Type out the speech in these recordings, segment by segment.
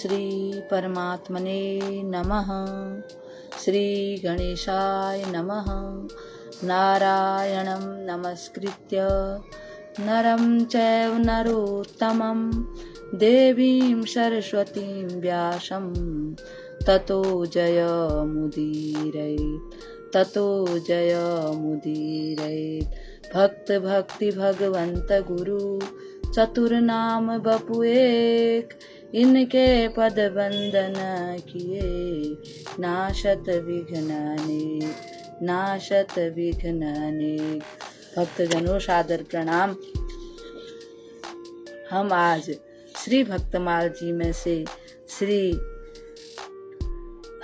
श्री परमात्मने नमः। श्री गणेशाय नमः। नारायणं नमस्कृत्य नरं चैव नरोत्तमं देवीं सरस्वतीं व्यासं ततो जयमुदीरयेत्। भक्त भक्ति भगवंत गुरु चतुर्नाम बपु एक, इनके पद बंदन किए नाशत विघ्न अनेक। भक्तजनों सादर प्रणाम। हम आज श्री भक्तमाल जी में से श्री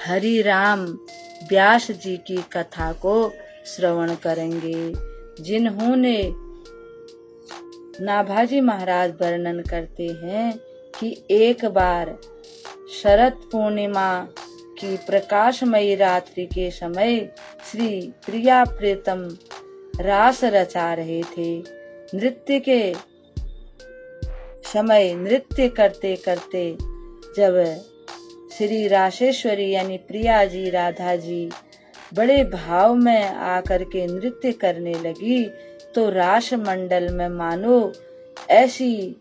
हरि राम व्यास जी की कथा को श्रवण करेंगे, जिन्होंने नाभाजी महाराज वर्णन करते हैं कि एक बार शरद पूर्णिमा की प्रकाशमयी रात्रि के समय श्री प्रिया प्रीतम रास रचा रहे थे। नृत्य के समय नृत्य करते करते जब श्री रासेश्वरी यानी प्रिया जी राधा जी बड़े भाव में आकर के नृत्य करने लगी तो रास मंडल में मानो ऐसी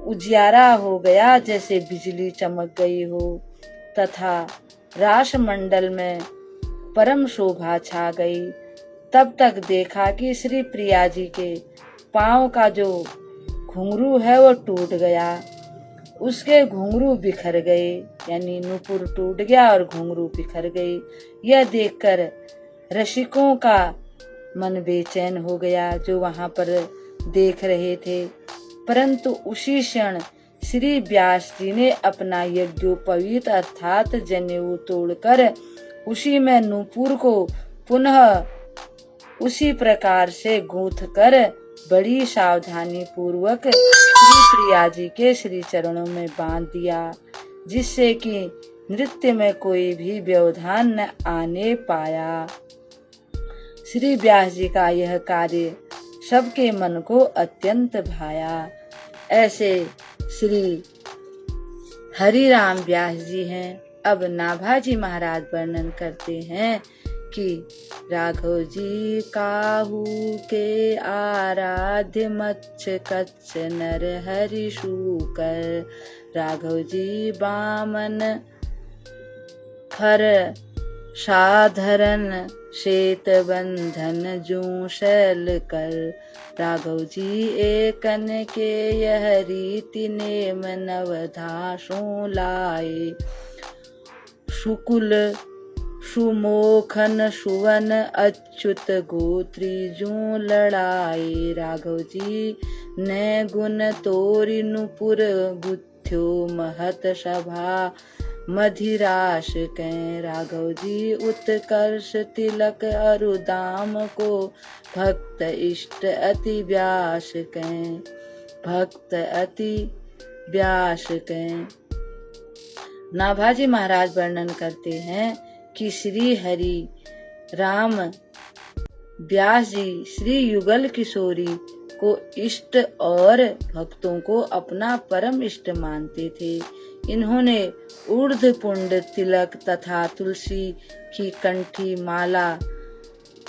उजियारा हो गया जैसे बिजली चमक गई हो, तथा रास मंडल में परम शोभा छा गई। तब तक देखा कि श्री प्रिया जी के पांव का जो घुंघरू है वो टूट गया, उसके घुंघरू बिखर गए, यानी नुपुर टूट गया और घुंघरू बिखर गई। यह देखकर रसिकों का मन बेचैन हो गया जो वहां पर देख रहे थे। परंतु उसी क्षण श्री व्यास जी ने अपना यज्ञोपवीत अर्थात जनेऊ तोड़कर उसी में नूपुर को पुनः उसी प्रकार से गूंथ कर बड़ी सावधानी पूर्वक श्री प्रिया जी के श्री चरणों में बांध दिया, जिससे कि नृत्य में कोई भी व्यवधान न आने पाया। श्री व्यास जी का यह कार्य सबके मन को अत्यंत भाया। ऐसे श्री हरि राम व्यास जी हैं। अब नाभाजी महाराज वर्णन करते हैं कि राघव जी काहू के आराध्य मच्छ कच्छ नर हरि शूकर, राघव जी बामन फर साधरन श्वेत बंधन जू शैल कर, राघव जी एकन के यह रीति नेम नवधासों लाए, शुकुल सुमोखन सुवन अच्युत गोत्री जू लड़ाए, राघव जी ने गुण तोरि नुपुर गुथ्यो महत सभा मधिराश कै, राघव जी उत्कर्ष तिलक अरुदाम को भक्त इष्ट अति व्यास कै। नाभाजी महाराज वर्णन करते हैं कि श्री हरि राम व्यास जी श्री युगल किशोरी को इष्ट और भक्तों को अपना परम इष्ट मानते थे। इन्होंने ऊर्ध पुंड तिलक तथा तुलसी की कंठी माला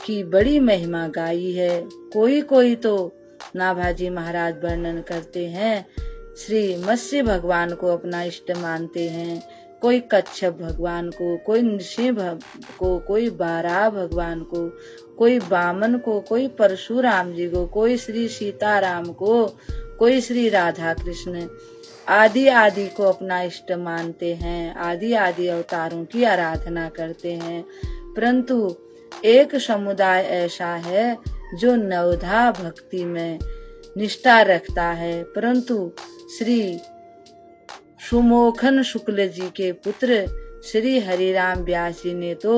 की बड़ी महिमा गाई है। कोई तो नाभाजी महाराज वर्णन करते हैं श्री मत्स्य भगवान को अपना इष्ट मानते हैं, कोई कच्छप भगवान को, कोई नृसिंह को, कोई बाराह भगवान को, कोई वामन को, कोई परशुराम जी को, कोई श्री सीताराम को, कोई श्री राधा कृष्ण आदि को अपना इष्ट मानते हैं, आदि अवतारों की आराधना करते हैं। परंतु एक समुदाय ऐसा है जो नवधा भक्ति में निष्ठा रखता है, परंतु श्री सुमोखन शुक्ल जी के पुत्र श्री हरिराम व्यास जी ने तो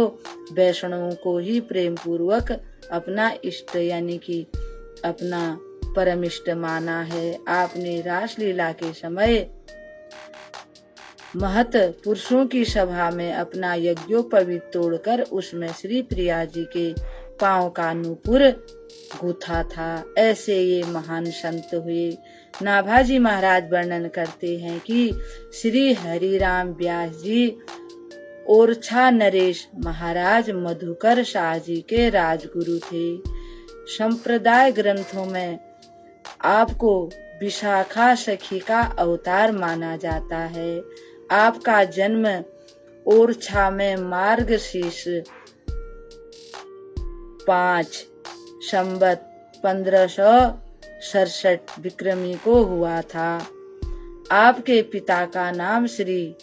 वैष्णवों को ही प्रेम पूर्वक अपना इष्ट यानी कि अपना परम इष्ट माना है। आपने रास लीला के समय महत पुरुषों की सभा में अपना यज्ञोपवीत तोड़कर उसमें श्री प्रिया जी के पांव का नूपुर गूथा था। ऐसे ये महान संत हुए नाभाजी महाराज वर्णन करते हैं कि श्री हरिराम व्यास जी ओरछा नरेश महाराज मधुकर शाह जी के राजगुरु थे। संप्रदाय ग्रंथों में आपको विशाखा सखी का अवतार माना जाता है। आपका जन्म ओरछा में मार्गशीर्ष 5 संवत 1567 विक्रमी को हुआ था। आपके पिता का नाम श्री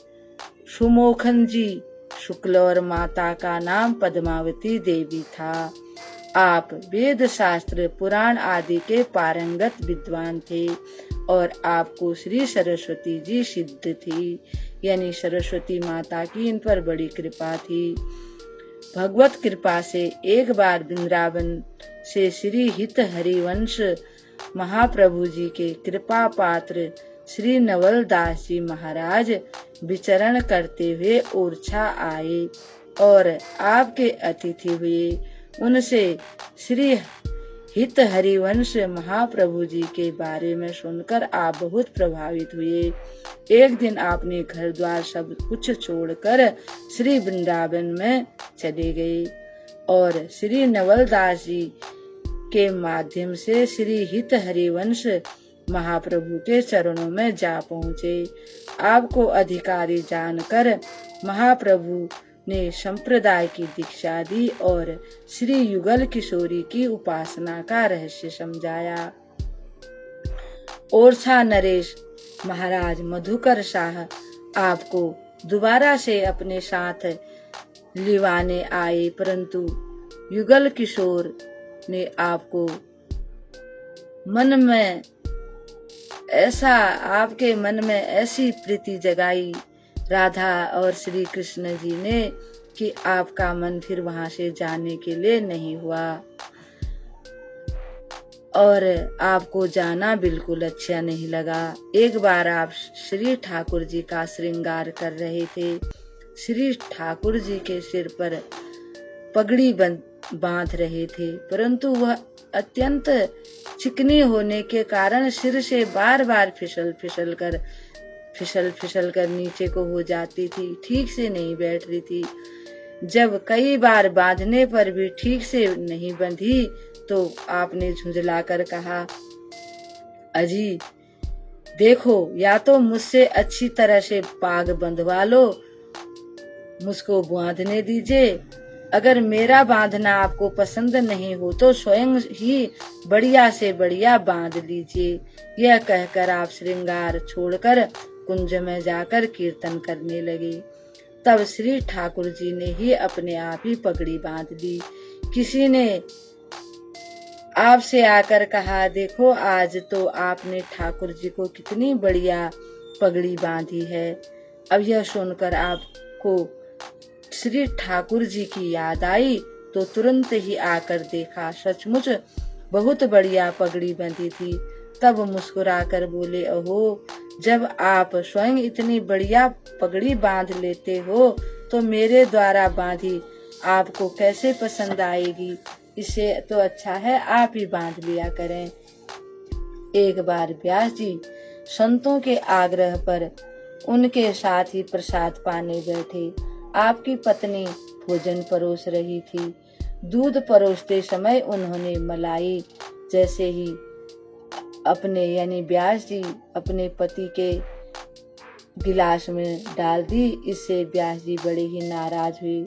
सुमोखन जी शुक्ल और माता का नाम पद्मावती देवी था। आप वेद शास्त्र पुराण आदि के पारंगत विद्वान थे और आपको श्री सरस्वती जी सिद्ध थी, यानी सरस्वती माता की इन पर बड़ी कृपा थी। भगवत कृपा से एक बार वृंदावन से श्री हित हरिवंश महाप्रभु जी के कृपा पात्र श्री नवल दास जी महाराज विचरण करते हुए ओरछा आए और आपके अतिथि हुए। उनसे श्री हित हरिवंश महाप्रभु जी के बारे में सुनकर आप बहुत प्रभावित हुए। एक दिन आपने घर द्वार सब कुछ छोड़कर श्री वृंदावन में चले गए और श्री नवल दास जी के माध्यम से श्री हित हरिवंश महाप्रभु के चरणों में जा पहुँचे। आपको अधिकारी जानकर महाप्रभु ने संप्रदाय की दीक्षा दी और श्री युगल किशोरी की उपासना का रहस्य समझाया। ओरछा नरेश महाराज मधुकर शाह आपको दोबारा से अपने साथ लिवाने आए, परंतु युगल किशोर ने आपको आपके मन में ऐसी प्रीति जगाई राधा और श्री कृष्ण जी ने कि आपका मन फिर वहां से जाने के लिए नहीं हुआ और आपको जाना बिल्कुल अच्छा नहीं लगा। एक बार आप श्री ठाकुर जी का श्रृंगार कर रहे थे। श्री ठाकुर जी के सिर पर पगड़ी बांध रहे थे, परंतु वह अत्यंत चिकनी होने के कारण सिर से बार बार फिसल फिसल कर नीचे को हो जाती थी, ठीक से नहीं बैठ रही थी। जब कई बार बांधने पर भी ठीक से नहीं बंधी तो आपने झुंझलाकर कहा, अजी देखो, या तो मुझसे अच्छी तरह से पाग बंधवा लो, मुझको बांधने दीजिए। अगर मेरा बांधना आपको पसंद नहीं हो तो स्वयं ही बढ़िया से बढ़िया बांध लीजिए। यह कहकर आप श्रृंगार छोड़कर कुंज में जाकर कीर्तन करने लगे। तब श्री ठाकुर जी ने ही अपने आप ही पगड़ी बांध ली। किसी ने आपसे आकर कहा, देखो आज तो आपने ठाकुर जी को कितनी बढ़िया पगड़ी बांधी है। अब यह सुनकर आपको श्री ठाकुर जी की याद आई तो तुरंत ही आकर देखा, सचमुच बहुत बढ़िया पगड़ी बंधी थी। तब मुस्कुराकर बोले, ओहो, जब आप स्वयं इतनी बढ़िया पगड़ी बांध लेते हो तो मेरे द्वारा बांधी आपको कैसे पसंद आएगी। इससे तो अच्छा है आप ही बांध लिया करें। एक बार व्यास जी संतों के आग्रह पर उनके साथ ही प्रसाद पाने बैठे। आपकी पत्नी भोजन परोस रही थी। दूध परोसते समय उन्होंने मलाई जैसे ही अपने यानी व्यास जी अपने पति के गिलास में डाल दी। इससे व्यास जी बड़े ही नाराज हुए।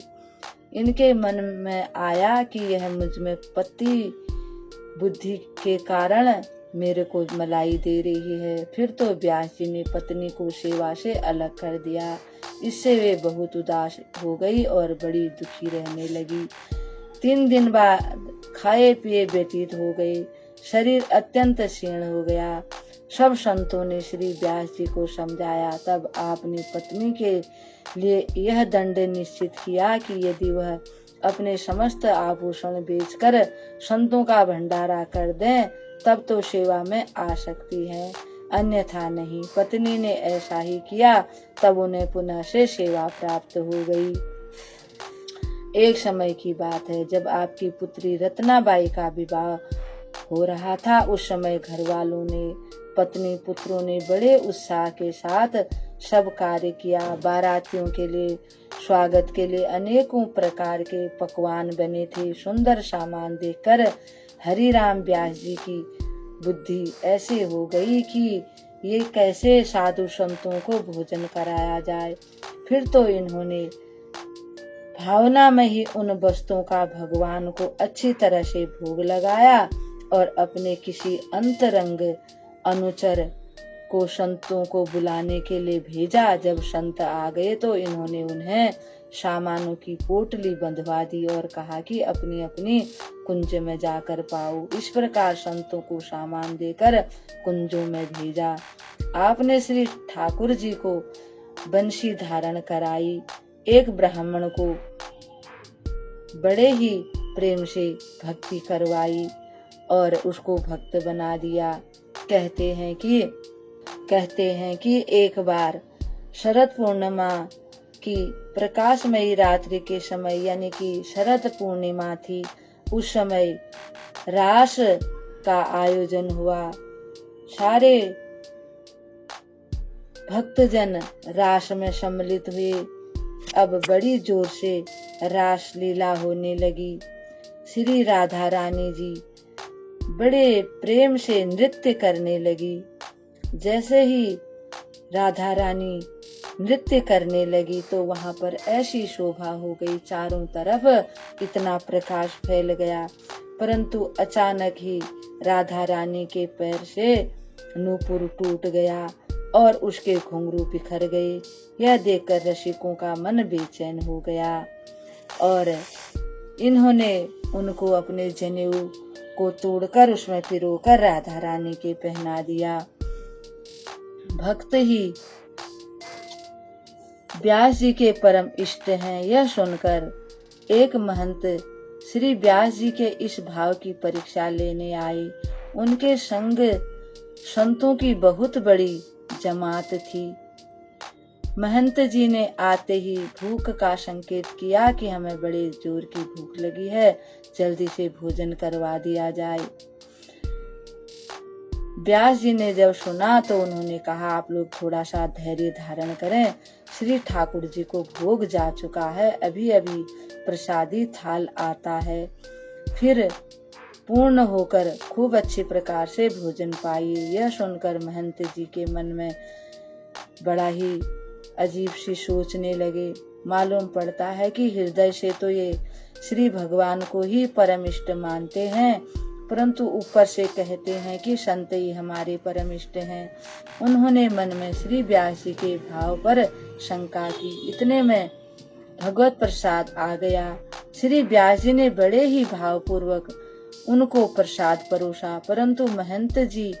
इनके मन में आया कि यह मुझ में पति बुद्धि के कारण मेरे को मलाई दे रही है। फिर तो व्यास जी ने पत्नी को सेवा से अलग कर दिया। इससे वे बहुत उदास हो गई और बड़ी दुखी रहने लगी। 3 दिन बाद खाए पिए व्यतीत हो गए। शरीर अत्यंत क्षीण हो गया। सब संतों ने श्री व्यास जी को समझाया। तब आपने पत्नी के लिए यह दंड निश्चित किया कि यदि वह अपने समस्त आभूषण बेचकर संतों का भंडारा कर दें तब तो सेवा में आ सकती है, अन्यथा नहीं। पत्नी ने ऐसा ही किया। तब उन्हें पुनः से सेवा प्राप्त हो गई। एक समय की बात है, जब आपकी पुत्री रत्नाबाई का विवाह हो रहा था। उस समय घर वालों ने पत्नी पुत्रों ने बड़े उत्साह के साथ सब कार्य किया। बारातियों के लिए स्वागत के लिए अनेकों प्रकार के पकवान बने थे। सुंदर सामान देखकर हरिराम व्यास जी की बुद्धि ऐसे हो गई कि ये कैसे साधु संतों को भोजन कराया जाए। फिर तो इन्होंने भावना में ही उन वस्तुओं का भगवान को अच्छी तरह से भोग लगाया और अपने किसी अंतरंग अनुचर को संतों को बुलाने के लिए भेजा। जब संत आ गए तो इन्होंने उन्हें सामानों की पोटली बंधवा दी और कहा कि अपनी अपनी कुंज में जाकर पाओ। इस प्रकार संतों को सामान देकर कुंजों में भेजा। आपने श्री ठाकुर जी को बंशी धारण कराई। एक ब्राह्मण को बड़े ही प्रेम से भक्ति करवाई और उसको भक्त बना दिया। कहते हैं कि एक बार शरद पूर्णिमा की प्रकाशमयी रात्रि के समय, यानी कि शरद पूर्णिमा थी, उस समय रास का आयोजन हुआ। सारे भक्तजन रास में सम्मिलित हुए। अब बड़ी जोर से रास लीला होने लगी। श्री राधा रानी जी बड़े प्रेम से नृत्य करने लगी। जैसे ही राधा रानी नृत्य करने लगी तो वहां पर ऐसी शोभा हो गई, चारों तरफ इतना प्रकाश फैल गया। परंतु अचानक ही राधा रानी के पैर से नूपुर टूट गया और उसके घुंघरू बिखर गए। यह देखकर रसिकों का मन बेचैन हो गया और इन्होंने उनको अपने जनेऊ को तोड़कर उसमें पिरोकर राधा रानी के पहना दिया। भक्त ही व्यास जी के परम इष्ट हैं, यह सुनकर एक महंत श्री व्यास जी के इस भाव की परीक्षा लेने आए। उनके संग संतों की बहुत बड़ी जमात थी। महंत जी ने आते ही भूख का संकेत किया कि हमें बड़े जोर की भूख लगी है, जल्दी से भोजन करवा दिया जाए। व्यास जी ने जब सुना तो उन्होंने कहा, आप लोग थोड़ा सा धैर्य धारण करें, श्री ठाकुर जी को भोग जा चुका है, अभी अभी प्रसादी थाल आता है, फिर पूर्ण होकर खूब अच्छी प्रकार से भोजन पाइए। यह सुनकर महंत जी के मन में बड़ा ही अजीब सी सोचने लगे। मालूम पड़ता है कि हृदय से तो ये श्री भगवान को ही परम इष्ट मानते हैं, परंतु ऊपर से कहते हैं कि संत ही हमारे परम इष्ट हैं। उन्होंने मन में श्री व्यास जी के भाव पर शंका की। इतने में भगवत प्रसाद आ गया। श्री व्यास जी ने बड़े ही भावपूर्वक उनको प्रसाद परोसा, परंतु महंत जी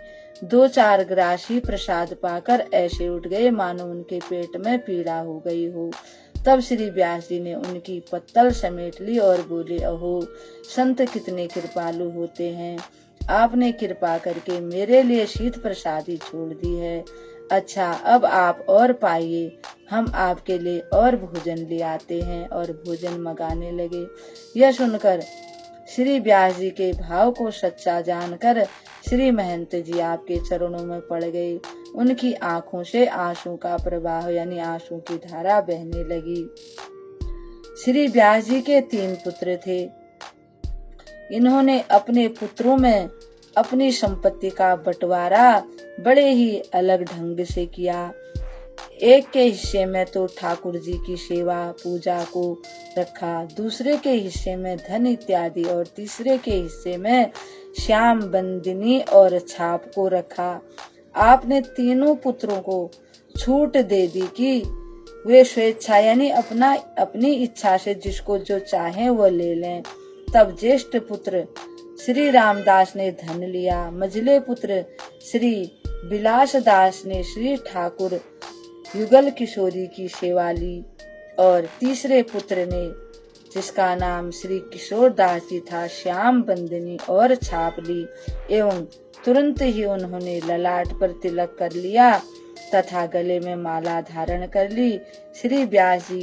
2-4 ग्रास ही प्रसाद पाकर ऐसे उठ गए मानो उनके पेट में पीड़ा हो गई हो। तब श्री व्यास जी ने उनकी पत्तल समेट ली और बोले, अहो संत कितने कृपालु होते हैं, आपने कृपा करके मेरे लिए शीत प्रसादी छोड़ दी है। अच्छा, अब आप और पाइए, हम आपके लिए और भोजन ले आते हैं। और भोजन मंगाने लगे। यह सुनकर श्री व्यास जी के भाव को सच्चा जानकर श्री महंत जी आपके चरणों में पड़ गए। उनकी आंखों से आंसू का प्रवाह यानी आंसू की धारा बहने लगी। श्री व्यास जी के 3 पुत्र थे। इन्होंने अपने पुत्रों में अपनी संपत्ति का बंटवारा बड़े ही अलग ढंग से किया। एक के हिस्से में तो ठाकुर जी की सेवा पूजा को रखा, दूसरे के हिस्से में धन इत्यादि और तीसरे के हिस्से में श्याम बंदिनी और छाप को रखा। आपने तीनों पुत्रों को छूट दे दी कि वे स्वेच्छा यानी अपनी इच्छा से जिसको जो चाहे वो ले लें। तब ज्येष्ठ पुत्र श्री रामदास ने धन लिया, मझले पुत्र श्री विलास दास ने श्री ठाकुर युगल किशोरी की सेवा ली और तीसरे पुत्र ने, जिसका नाम श्री किशोर दास जी था, श्याम बंदिनी और छाप ली एवं तुरंत ही उन्होंने ललाट पर तिलक कर लिया तथा गले में माला धारण कर ली। श्री व्यास जी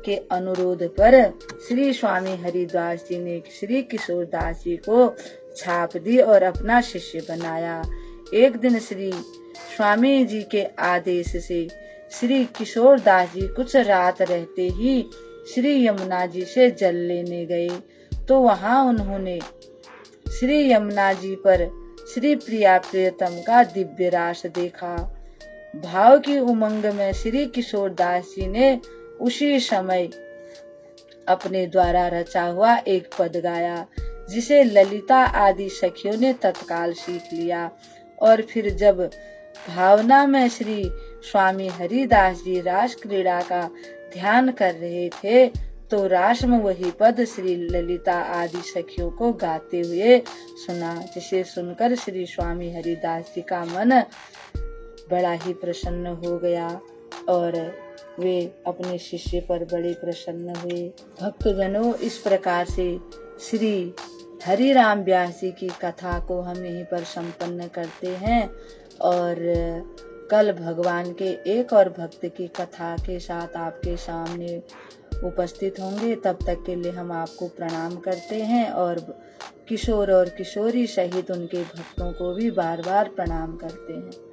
के अनुरोध पर श्री स्वामी हरिदास जी ने श्री किशोर दास जी को छाप दी और अपना शिष्य बनाया। एक दिन श्री स्वामी जी के आदेश से श्री किशोर दास जी कुछ रात रहते ही श्री यमुना जी से जल लेने गए, तो वहां उन्होंने श्री यमुना जी पर श्री प्रिया प्रियतम का दिव्य रास देखा। भाव की उमंग में श्री किशोर दास जी ने उसी समय अपने द्वारा रचा हुआ एक पद गाया, जिसे ललिता आदि सखियों ने तत्काल सीख लिया। और फिर जब भावना में श्री स्वामी हरिदास जी रास क्रीड़ा का ध्यान कर रहे थे, तो रास में वही पद श्री ललिता आदि सखियों को गाते हुए सुना, जिसे सुनकर श्री स्वामी हरिदास जी का मन बड़ा ही प्रसन्न हो गया और वे अपने शिष्य पर बड़े प्रसन्न हुए। भक्तजनों, इस प्रकार से श्री हरिराम व्यास जी की कथा को हम यहीं पर संपन्न करते हैं और कल भगवान के एक और भक्त की कथा के साथ आपके सामने उपस्थित होंगे। तब तक के लिए हम आपको प्रणाम करते हैं और किशोर और किशोरी सहित उनके भक्तों को भी बार बार प्रणाम करते हैं।